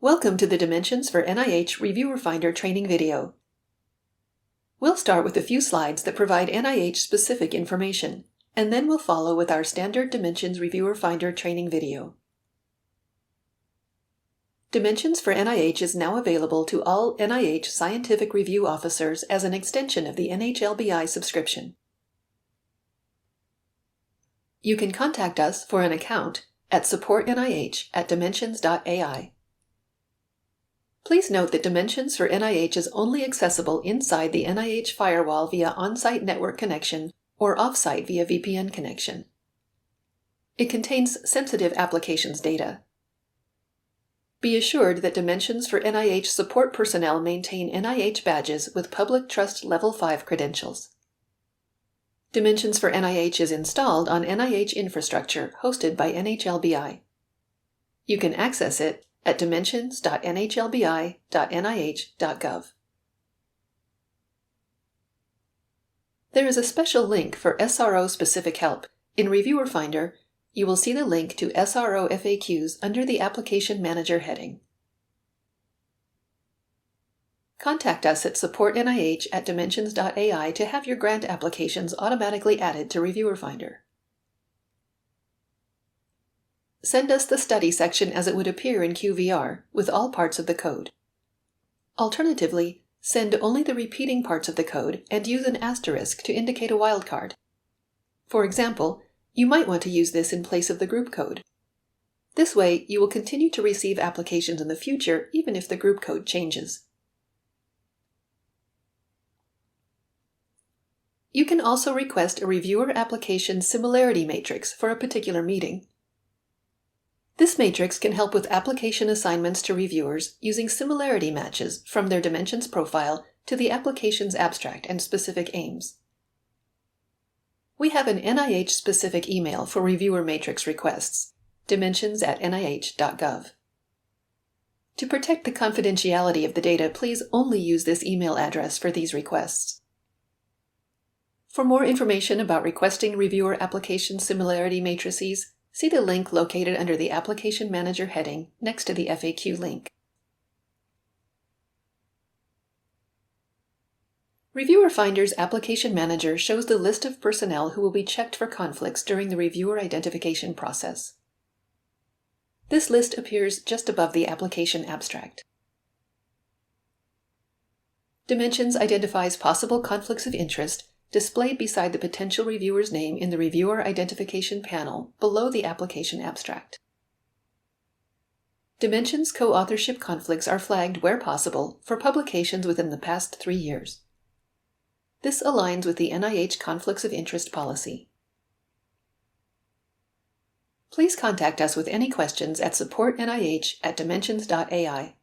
Welcome to the Dimensions for NIH Reviewer Finder training video. We'll start with a few slides that provide NIH-specific information, and then we'll follow with our standard Dimensions Reviewer Finder training video. Dimensions for NIH is now available to all NIH scientific review officers as an extension of the NHLBI subscription. You can contact us for an account at supportnih@dimensions.ai. Please note that Dimensions for NIH is only accessible inside the NIH firewall via on-site network connection or off-site via VPN connection. It contains sensitive applications data. Be assured that Dimensions for NIH support personnel maintain NIH badges with Public Trust Level 5 credentials. Dimensions for NIH is installed on NIH infrastructure hosted by NHLBI. You can access it at dimensions.nhlbi.nih.gov. There is a special link for SRO-specific help. In Reviewer Finder, you will see the link to SRO FAQs under the Application Manager heading. Contact us at supportnih@dimensions.ai to have your grant applications automatically added to Reviewer Finder. Send us the study section as it would appear in QVR, with all parts of the code. Alternatively, send only the repeating parts of the code and use an asterisk to indicate a wildcard. For example, you might want to use this in place of the group code. This way, you will continue to receive applications in the future even if the group code changes. You can also request a reviewer application similarity matrix for a particular meeting. This matrix can help with application assignments to reviewers using similarity matches from their Dimensions profile to the application's abstract and specific aims. We have an NIH-specific email for reviewer matrix requests, dimensions@nih.gov. To protect the confidentiality of the data, please only use this email address for these requests. For more information about requesting reviewer application similarity matrices, see the link located under the Application Manager heading next to the FAQ link. Reviewer Finder's Application Manager shows the list of personnel who will be checked for conflicts during the reviewer identification process. This list appears just above the application abstract. Dimensions identifies possible conflicts of interest displayed beside the potential reviewer's name in the Reviewer Identification panel below the application abstract. Dimensions co-authorship conflicts are flagged where possible for publications within the past 3 years. This aligns with the NIH Conflicts of Interest policy. Please contact us with any questions at supportnih@dimensions.ai.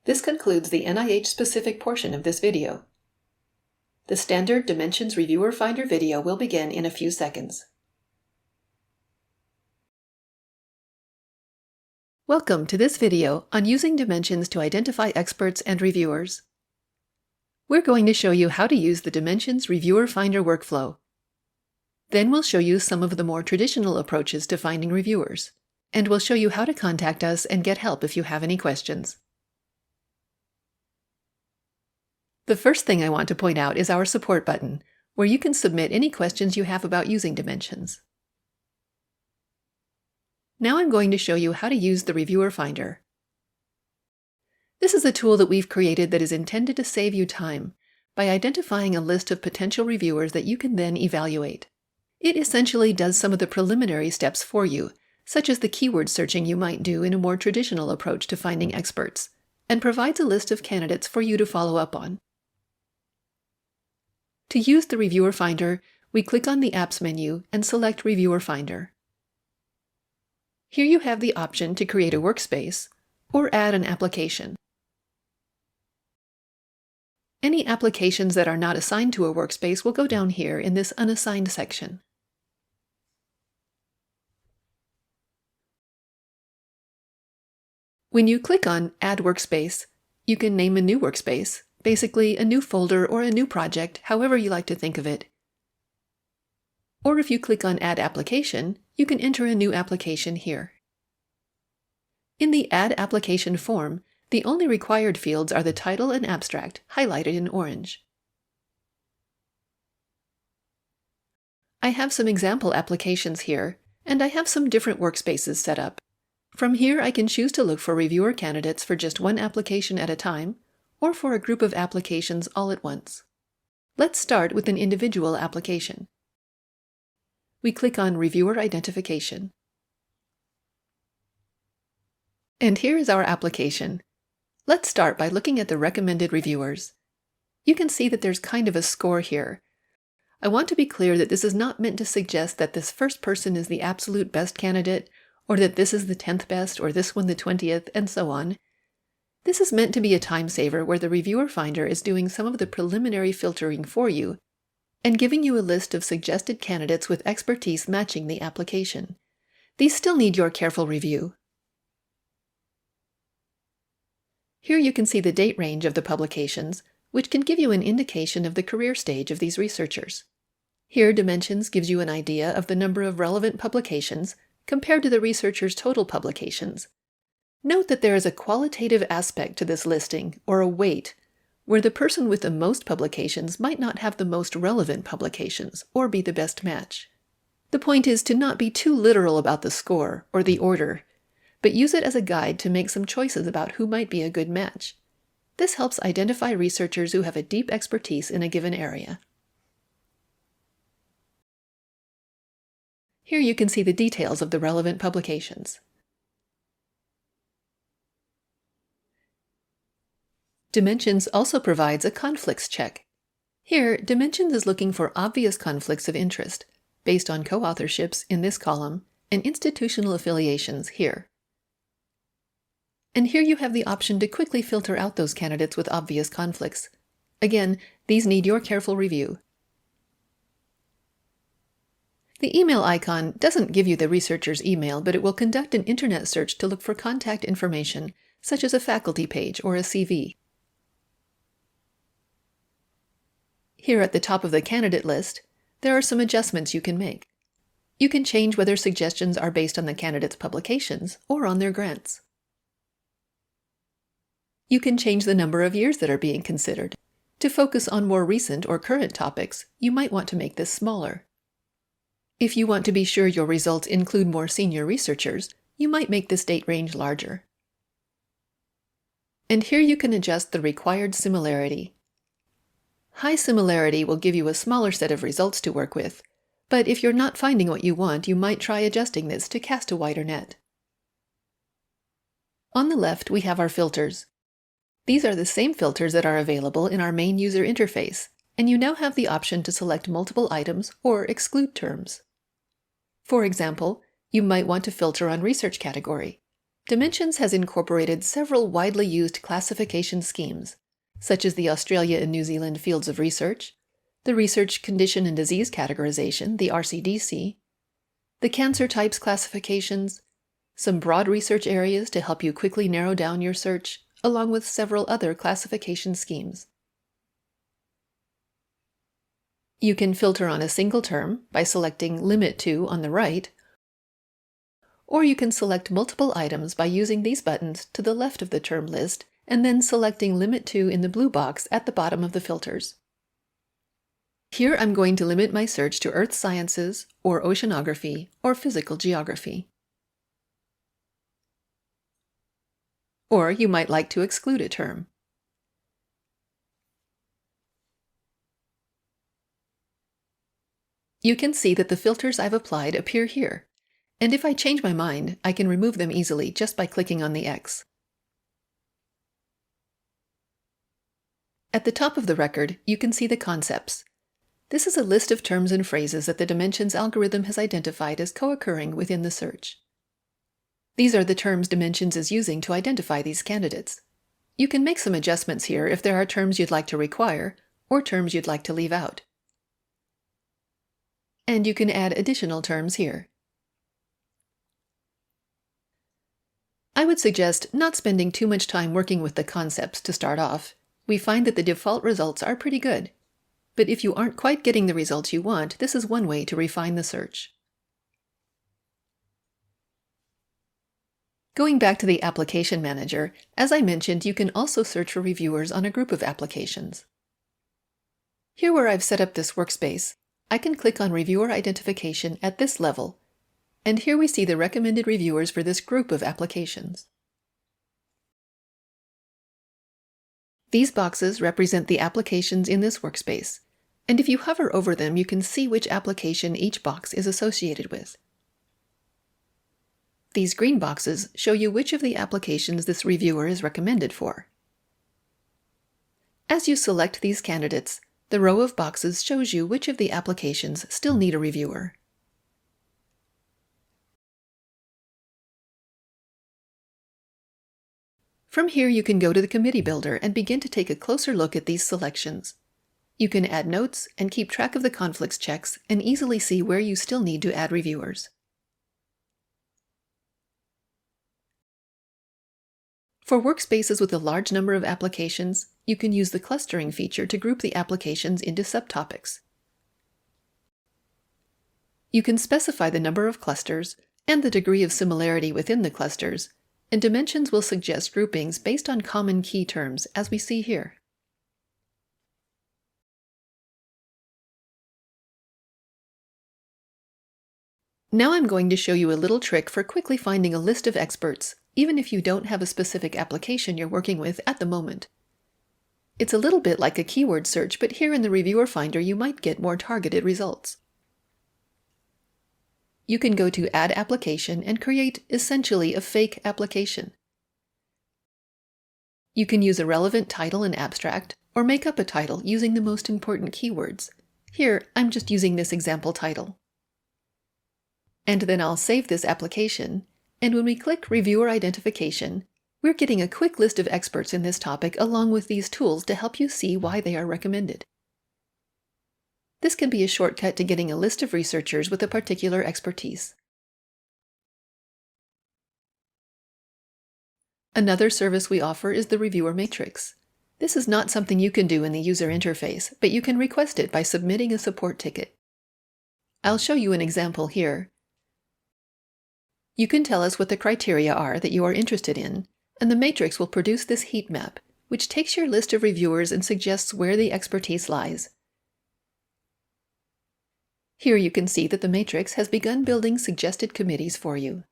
This concludes the NIH-specific portion of this video. The standard Dimensions Reviewer Finder video will begin in a few seconds. Welcome to this video on using Dimensions to identify experts and reviewers. We're going to show you how to use the Dimensions Reviewer Finder workflow. Then we'll show you some of the more traditional approaches to finding reviewers, and we'll show you how to contact us and get help if you have any questions. The first thing I want to point out is our support button, where you can submit any questions you have about using Dimensions. Now I'm going to show you how to use the Reviewer Finder. This is a tool that we've created that is intended to save you time by identifying a list of potential reviewers that you can then evaluate. It essentially does some of the preliminary steps for you, such as the keyword searching you might do in a more traditional approach to finding experts, and provides a list of candidates for you to follow up on. To use the Reviewer Finder, we click on the Apps menu and select Reviewer Finder. Here you have the option to create a workspace or add an application. Any applications that are not assigned to a workspace will go down here in this Unassigned section. When you click on Add Workspace, you can name a new workspace, basically a new folder or a new project, however you like to think of it. Or if you click on Add Application, you can enter a new application here. In the Add Application form, the only required fields are the title and abstract, highlighted in orange. I have some example applications here, and I have some different workspaces set up. From here, I can choose to look for reviewer candidates for just one application at a time, or for a group of applications all at once. Let's start with an individual application. We click on Reviewer Identification. And here is our application. Let's start by looking at the recommended reviewers. You can see that there's kind of a score here. I want to be clear that this is not meant to suggest that this first person is the absolute best candidate, or that this is the 10th best, or this one the 20th, and so on. This is meant to be a time saver where the reviewer finder is doing some of the preliminary filtering for you and giving you a list of suggested candidates with expertise matching the application. These still need your careful review. Here you can see the date range of the publications, which can give you an indication of the career stage of these researchers. Here, Dimensions gives you an idea of the number of relevant publications compared to the researcher's total publications. Note that there is a qualitative aspect to this listing, or a weight, where the person with the most publications might not have the most relevant publications, or be the best match. The point is to not be too literal about the score, or the order, but use it as a guide to make some choices about who might be a good match. This helps identify researchers who have a deep expertise in a given area. Here you can see the details of the relevant publications. Dimensions also provides a conflicts check. Here, Dimensions is looking for obvious conflicts of interest, based on co-authorships in this column and institutional affiliations here. And here you have the option to quickly filter out those candidates with obvious conflicts. Again, these need your careful review. The email icon doesn't give you the researcher's email, but it will conduct an internet search to look for contact information, such as a faculty page or a CV. Here at the top of the candidate list, there are some adjustments you can make. You can change whether suggestions are based on the candidate's publications or on their grants. You can change the number of years that are being considered. To focus on more recent or current topics, you might want to make this smaller. If you want to be sure your results include more senior researchers, you might make this date range larger. And here you can adjust the required similarity. High similarity will give you a smaller set of results to work with, but if you're not finding what you want, you might try adjusting this to cast a wider net. On the left, we have our filters. These are the same filters that are available in our main user interface, and you now have the option to select multiple items or exclude terms. For example, you might want to filter on research category. Dimensions has incorporated several widely used classification schemes, such as the Australia and New Zealand Fields of Research, the Research Condition and Disease Categorization, the RCDC, the Cancer Types classifications, some broad research areas to help you quickly narrow down your search, along with several other classification schemes. You can filter on a single term by selecting Limit To on the right, or you can select multiple items by using these buttons to the left of the term list and then selecting Limit To in the blue box at the bottom of the filters. Here I'm going to limit my search to earth sciences, or oceanography, or physical geography. Or you might like to exclude a term. You can see that the filters I've applied appear here, and if I change my mind, I can remove them easily just by clicking on the X. At the top of the record, you can see the concepts. This is a list of terms and phrases that the Dimensions algorithm has identified as co-occurring within the search. These are the terms Dimensions is using to identify these candidates. You can make some adjustments here if there are terms you'd like to require, or terms you'd like to leave out. And you can add additional terms here. I would suggest not spending too much time working with the concepts to start off. We find that the default results are pretty good. But if you aren't quite getting the results you want, this is one way to refine the search. Going back to the Application Manager, as I mentioned, you can also search for reviewers on a group of applications. Here where I've set up this workspace, I can click on Reviewer Identification at this level, and here we see the recommended reviewers for this group of applications. These boxes represent the applications in this workspace, and if you hover over them, you can see which application each box is associated with. These green boxes show you which of the applications this reviewer is recommended for. As you select these candidates, the row of boxes shows you which of the applications still need a reviewer. From here, you can go to the Committee Builder and begin to take a closer look at these selections. You can add notes and keep track of the conflicts checks and easily see where you still need to add reviewers. For workspaces with a large number of applications, you can use the clustering feature to group the applications into subtopics. You can specify the number of clusters and the degree of similarity within the clusters, and dimensions will suggest groupings based on common key terms, as we see here. Now I'm going to show you a little trick for quickly finding a list of experts, even if you don't have a specific application you're working with at the moment. It's a little bit like a keyword search, but here in the Reviewer Finder you might get more targeted results. You can go to Add Application and create essentially a fake application. You can use a relevant title and abstract, or make up a title using the most important keywords. Here, I'm just using this example title. And then I'll save this application, and when we click Reviewer Identification, we're getting a quick list of experts in this topic along with these tools to help you see why they are recommended. This can be a shortcut to getting a list of researchers with a particular expertise. Another service we offer is the Reviewer Matrix. This is not something you can do in the user interface, but you can request it by submitting a support ticket. I'll show you an example here. You can tell us what the criteria are that you are interested in, and the matrix will produce this heat map, which takes your list of reviewers and suggests where the expertise lies. Here you can see that the matrix has begun building suggested committees for you.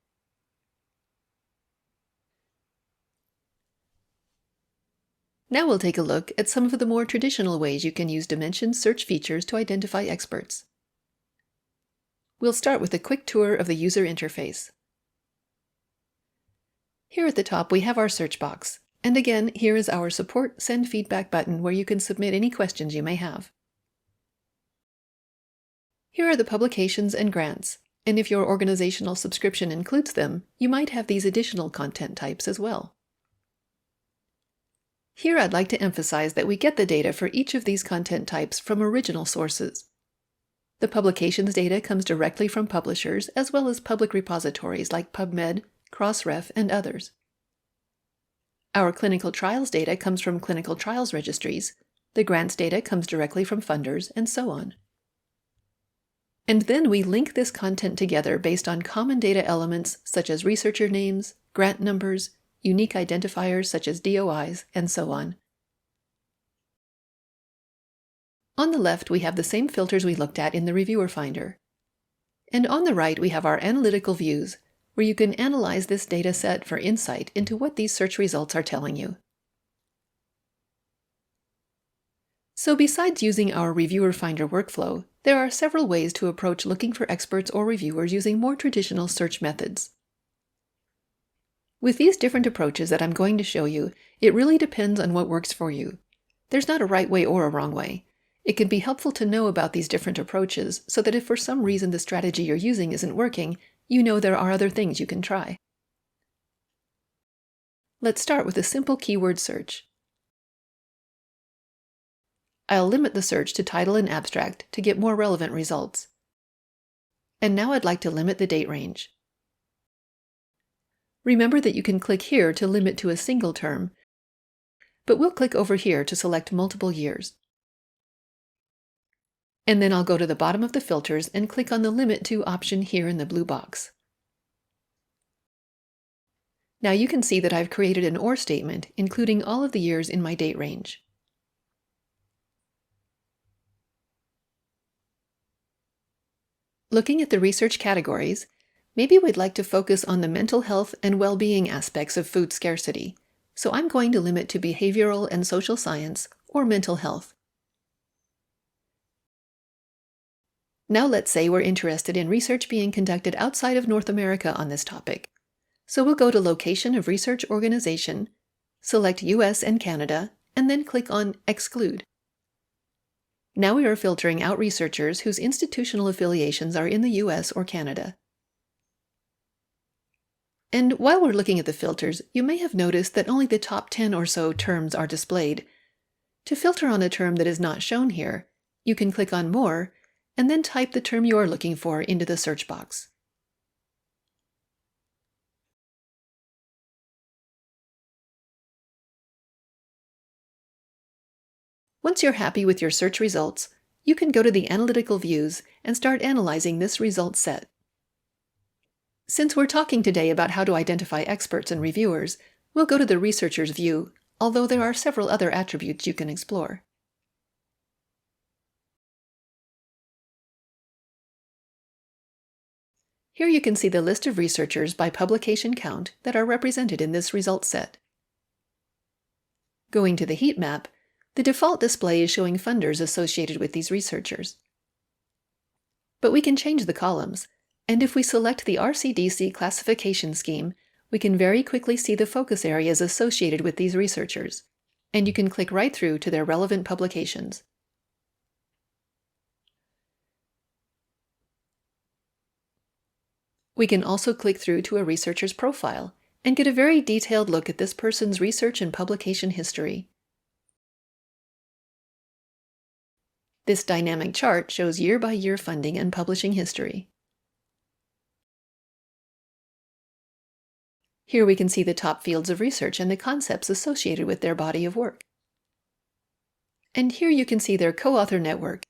Now we'll take a look at some of the more traditional ways you can use Dimension's search features to identify experts. We'll start with a quick tour of the user interface. Here at the top we have our search box, and again here is our Support Send Feedback button where you can submit any questions you may have. Here are the publications and grants, and if your organizational subscription includes them, you might have these additional content types as well. Here I'd like to emphasize that we get the data for each of these content types from original sources. The publications data comes directly from publishers as well as public repositories like PubMed, Crossref, and others. Our clinical trials data comes from clinical trials registries, the grants data comes directly from funders, and so on. And then we link this content together based on common data elements such as researcher names, grant numbers, unique identifiers such as DOIs, and so on. On the left, we have the same filters we looked at in the Reviewer Finder. And on the right, we have our analytical views, where you can analyze this data set for insight into what these search results are telling you. So besides using our Reviewer Finder workflow, there are several ways to approach looking for experts or reviewers using more traditional search methods. With these different approaches that I'm going to show you, it really depends on what works for you. There's not a right way or a wrong way. It can be helpful to know about these different approaches so that if for some reason the strategy you're using isn't working, you know there are other things you can try. Let's start with a simple keyword search. I'll limit the search to title and abstract to get more relevant results. And now I'd like to limit the date range. Remember that you can click here to limit to a single term, but we'll click over here to select multiple years. And then I'll go to the bottom of the filters and click on the Limit To option here in the blue box. Now you can see that I've created an OR statement, including all of the years in my date range. Looking at the research categories, maybe we'd like to focus on the mental health and well-being aspects of food scarcity, so I'm going to limit to behavioral and social science, or mental health. Now let's say we're interested in research being conducted outside of North America on this topic. So we'll go to Location of Research Organization, select US and Canada, and then click on Exclude. Now we are filtering out researchers whose institutional affiliations are in the US or Canada. And while we're looking at the filters, you may have noticed that only the top 10 or so terms are displayed. To filter on a term that is not shown here, you can click on More, and then type the term you are looking for into the search box. Once you're happy with your search results, you can go to the Analytical Views and start analyzing this result set. Since we're talking today about how to identify experts and reviewers, we'll go to the Researcher's view, although there are several other attributes you can explore. Here you can see the list of researchers by publication count that are represented in this result set. Going to the heat map, the default display is showing funders associated with these researchers. But we can change the columns, and if we select the RCDC classification scheme, we can very quickly see the focus areas associated with these researchers, and you can click right through to their relevant publications. We can also click through to a researcher's profile and get a very detailed look at this person's research and publication history. This dynamic chart shows year-by-year funding and publishing history. Here we can see the top fields of research and the concepts associated with their body of work. And here you can see their co-author network.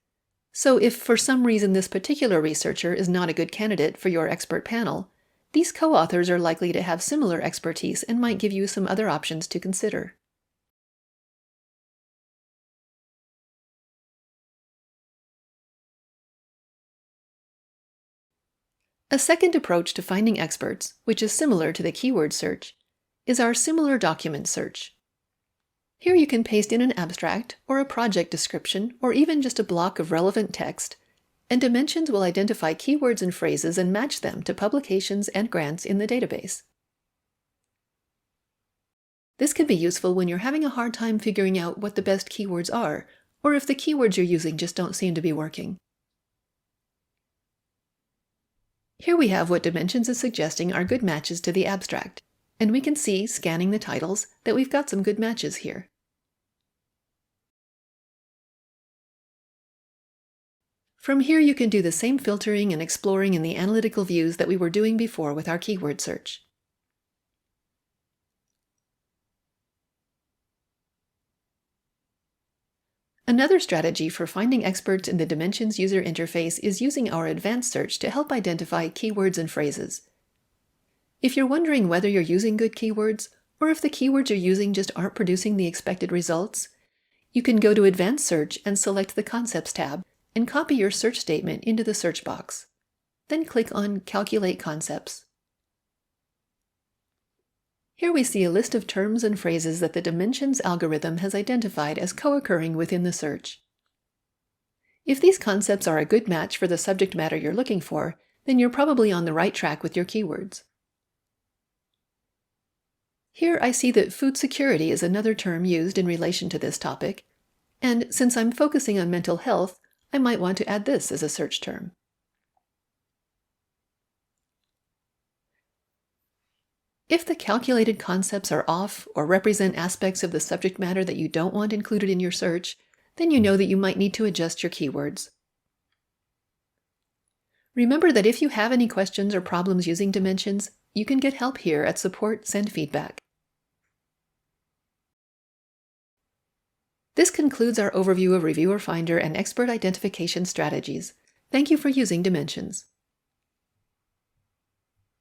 So if for some reason this particular researcher is not a good candidate for your expert panel, these co-authors are likely to have similar expertise and might give you some other options to consider. A second approach to finding experts, which is similar to the keyword search, is our similar document search. Here you can paste in an abstract, or a project description, or even just a block of relevant text, and Dimensions will identify keywords and phrases and match them to publications and grants in the database. This can be useful when you're having a hard time figuring out what the best keywords are, or if the keywords you're using just don't seem to be working. Here we have what Dimensions is suggesting are good matches to the abstract, and we can see, scanning the titles, that we've got some good matches here. From here you can do the same filtering and exploring in the analytical views that we were doing before with our keyword search. Another strategy for finding experts in the Dimensions user interface is using our advanced search to help identify keywords and phrases. If you're wondering whether you're using good keywords, or if the keywords you're using just aren't producing the expected results, you can go to Advanced Search and select the Concepts tab and copy your search statement into the search box. Then click on Calculate Concepts. Here we see a list of terms and phrases that the Dimensions algorithm has identified as co-occurring within the search. If these concepts are a good match for the subject matter you're looking for, then you're probably on the right track with your keywords. Here I see that food security is another term used in relation to this topic, and since I'm focusing on mental health, I might want to add this as a search term. If the calculated concepts are off or represent aspects of the subject matter that you don't want included in your search, then you know that you might need to adjust your keywords. Remember that if you have any questions or problems using Dimensions, you can get help here at Support Send Feedback. This concludes our overview of Reviewer Finder and expert identification strategies. Thank you for using Dimensions.